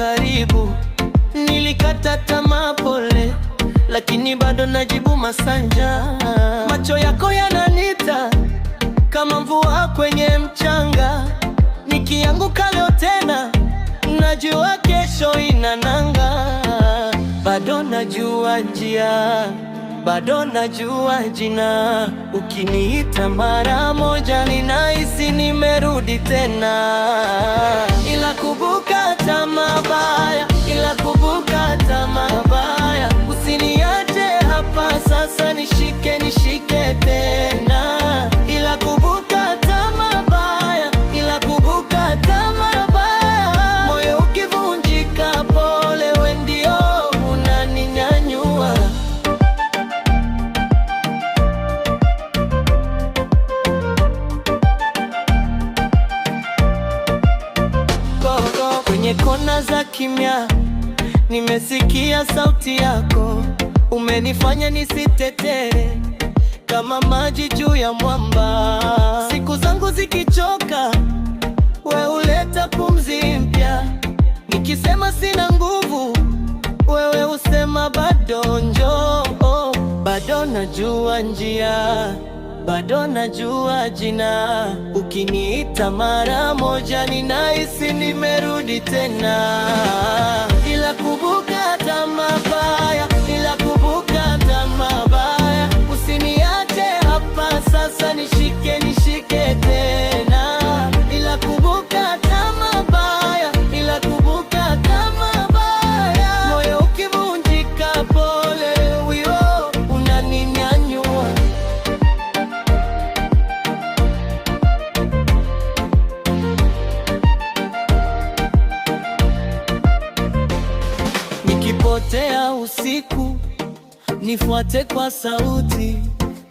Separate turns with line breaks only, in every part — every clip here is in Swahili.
karibu. Nilikata tamaa pole, lakini bado najibu masanja. Macho yako yananita kama mvua kwenye mchanga. Nikianguka leo tena, najua kesho inananga. Bado najua njia, bado najua jina. Ukiniita mara moja, ninahisi nimerudi tena. Ila kumbuka hata mabaya, ila kumbuka hata mabaya. Usiniache hapa sasa, nishike tena. Ila kumbuka hata mabaya, ila kumbuka hata mabaya. Moyo ukivunjika, pole, wewe ndio unaninyanyua. Kwenye kona za kimya, nimesikia sauti yako. Umenifanya nisitetere kama maji juu ya mwamba. Siku zangu zikichoka, wewe huleta pumzi mpya. Nikisema sina nguvu, wewe husema bado njoo. Bado najua njia, bado najua jina. Ukiniita mara moja, ninahisi nimerudi tena. Ila kumbuka hata mabaya, ila kumbuka hata mabaya. Usiniache hapa sasa, nishike tena. Ila kumbuka hata mabaya, ila kumbuka hata mabaya. Moyo ukivunjika, pole, wewe unaninyanyua. Nikipotea usiku, nifuate kwa sauti.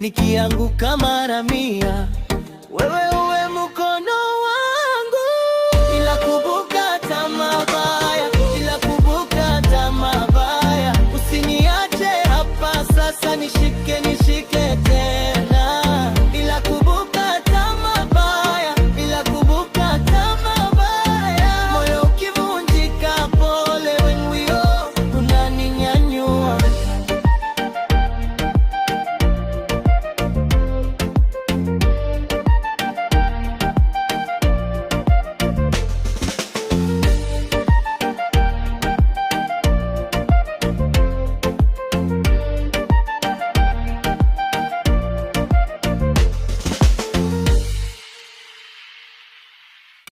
Nikianguka mara 100, wewe